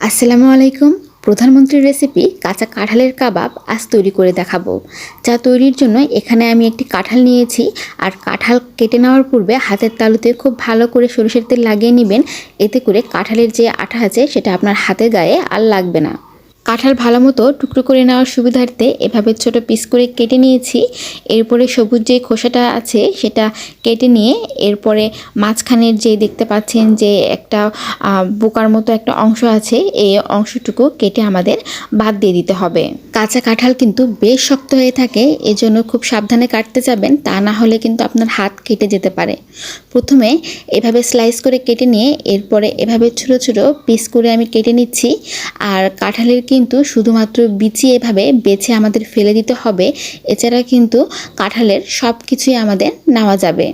আসসালামু আলাইকুম। প্রধানমন্ত্রীর রেসিপি কাঁচা কাঁঠালের কাবাব আজ তৈরি করে দেখাবো। যা তৈরির জন্য এখানে আমি একটি কাঁঠাল নিয়েছি। আর কাঁঠাল কেটে নেওয়ার পূর্বে হাতের তালুতে খুব ভালো করে সরিষার তেল লাগিয়ে নেবেন। এতে করে কাঁঠালের যে আঠা আছে সেটা আপনার হাতের গায়ে আর লাগবে না। কাঁঠাল ভালো মতো টুকরো করে নেওয়ার সুবিধার্থে এভাবে ছোট পিস করে কেটে নিয়েছি। এরপরে সবুজ যে খোসাটা আছে সেটা কেটে নিয়ে এরপরে মাঝখানের যে দেখতে পাচ্ছেন যে একটা বোকার মতো একটা অংশ আছে, এই অংশটুকু কেটে আমাদের বাদ দিয়ে দিতে হবে। কাঁচা কাঁঠাল কিন্তু বেশ শক্ত হয়ে থাকে, এজন্য খুব সাবধানে কাটতে যাবেন, তা না হলে কিন্তু আপনার হাত কেটে যেতে পারে। প্রথমে এভাবে স্লাইস করে কেটে নিয়ে এরপরে এভাবে ছোটো ছোটো পিস করে আমি কেটে নিচ্ছি। আর কাঁঠালের কিন্তু শুধুমাত্র বিচি এভাবে বেছে আমাদের ফেলে দিতে হবে, এছাড়া কিন্তু কাঁঠালের সব কিছুই আমাদের নেওয়া যাবে।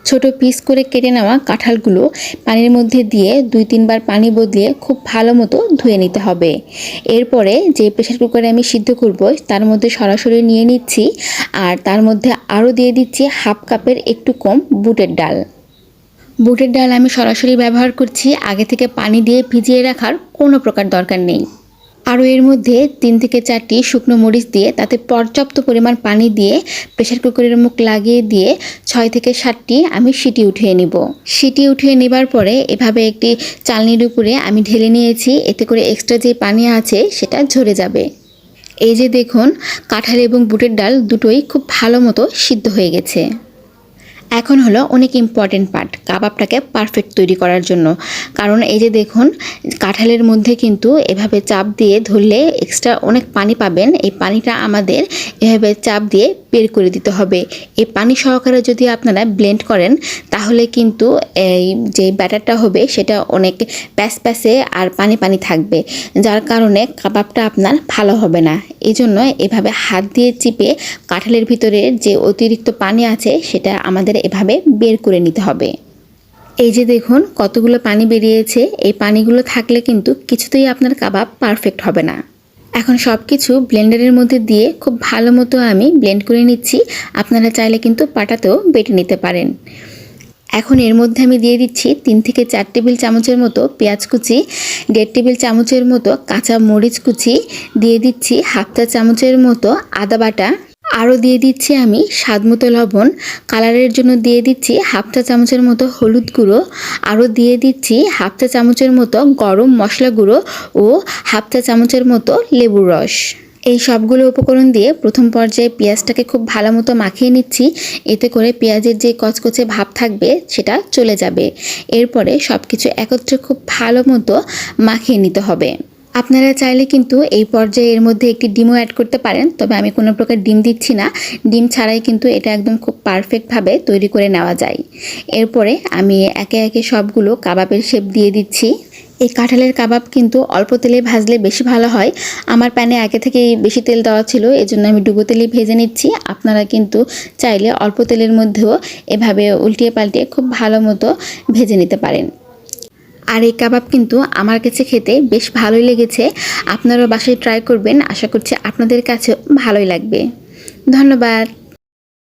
ছোট পিস করে কেটে নেওয়া কাঁঠালগুলো পানির মধ্যে দিয়ে 2-3 বার পানি বদলিয়ে খুব ভালো মতো ধুয়ে নিতে হবে। এরপরে যে প্রেসার কুকারে আমি সিদ্ধ করব তার মধ্যে সরাসরি নিয়ে নিচ্ছি, আর তার মধ্যে আরও দিয়ে দিচ্ছি 1/2 কাপের একটু কম বুটের ডাল। বুটের ডাল আমি সরাসরি ব্যবহার করছি, আগে থেকে পানি দিয়ে ভিজিয়ে রাখার কোনো প্রকার দরকার নেই। আরও এর মধ্যে 3 থেকে 4টি শুকনো মরিচ দিয়ে তাতে পর্যাপ্ত পরিমাণ পানি দিয়ে প্রেসার কুকারের মুখ লাগিয়ে দিয়ে 6 থেকে 7টি আমি সিটি উঠিয়ে নিব। সিটি উঠিয়ে নেবার পরে এভাবে একটি চালনির উপরে আমি ঢেলে নিয়েছি, এতে করে এক্সট্রা যে পানি আছে সেটা ঝরে যাবে। এই যে দেখুন, কাঁঠাল এবং বুটের ডাল দুটোই খুব ভালো মতো সিদ্ধ হয়ে গেছে। এখন হলো অনেক ইম্পর্টেন্ট পার্ট, কাবাবটাকে পারফেক্ট তৈরি করার জন্য। কারণ এই যে দেখুন, কাঁঠালের মধ্যে কিন্তু এভাবে চাপ দিয়ে ধরলে এক্সট্রা অনেক পানি পাবেন। এই পানিটা আমাদের এভাবে চাপ দিয়ে বের করে দিতে হবে। এই পানি সহকারে যদি আপনারা ব্লেন্ড করেন তাহলে কিন্তু এই যে ব্যাটারটা হবে সেটা অনেক প্যাসপ্যাসে আর পানি পানি থাকবে, যার কারণে কাবাবটা আপনার ভালো হবে না। এই জন্য এভাবে হাত দিয়ে চিপে কাঁঠালের ভিতরে যে অতিরিক্ত পানি আছে সেটা আমাদের এভাবে বের করে নিতে হবে। এই যে দেখুন কতগুলো পানি বেরিয়েছে, এই পানিগুলো থাকলে কিন্তু কিছুতেই আপনার কাবাব পারফেক্ট হবে না। এখন সব কিছু ব্লেন্ডারের মধ্যে দিয়ে খুব ভালো মতো আমি ব্লেন্ড করে নিচ্ছি। আপনারা চাইলে কিন্তু পাটাতেও বেটে নিতে পারেন। এখন এর মধ্যে আমি দিয়ে দিচ্ছি 3 থেকে 4 টেবিল চামচের মতো পেঁয়াজ কুচি, 1.5 টেবিল চামচের মতো কাঁচা মরিচ কুচি, দিয়ে দিচ্ছি 1/2 চা চামচের মতো আদা বাটা, আরও দিয়ে দিচ্ছি আমি স্বাদমতো লবণ, কালারের জন্য দিয়ে দিচ্ছি 1/2 চা চামচের মতো হলুদ গুঁড়ো, আরও দিয়ে দিচ্ছি 1/2 চা চামচের মতো গরম মশলা গুঁড়ো ও 1/2 চা চামচের মতো লেবুর রস। এই সবগুলো উপকরণ দিয়ে প্রথম পর্যায়ে পেঁয়াজটাকে খুব ভালো মতো মাখিয়ে নিচ্ছি, এতে করে পেঁয়াজের যে কচকচে ভাব থাকবে সেটা চলে যাবে। এরপরে সব কিছু একত্রে খুব ভালো মতো মাখিয়ে নিতে হবে। আপনারা চাইলে কিন্তু এই পর্যায়ে এর মধ্যে একটি ডিমও অ্যাড করতে পারেন, তবে আমি কোনো প্রকার ডিম দিচ্ছি না। ডিম ছাড়াই কিন্তু এটা একদম খুব পারফেক্টভাবে তৈরি করে নেওয়া যায়। এরপরে আমি একে একে সবগুলো কাবাবের শেপ দিয়ে দিচ্ছি। এই কাঁঠালের কাবাব কিন্তু অল্প তেলে ভাজলে বেশি ভালো হয়। আমার প্যানে আগে থেকেই বেশি তেল দেওয়া ছিল, এজন্য আমি ডুবো তেলেই ভেজে নিচ্ছি। আপনারা কিন্তু চাইলে অল্প তেলের মধ্যেও এভাবে উল্টিয়ে পাল্টিয়ে খুব ভালো মতো ভেজে নিতে পারেন। আর এই কাবাব কিন্তু আমার কাছে খেতে বেশ ভালোই লেগেছে। আপনারাও বাসায় ট্রাই করবেন, আশা করছি আপনাদের কাছেও ভালোই লাগবে। ধন্যবাদ।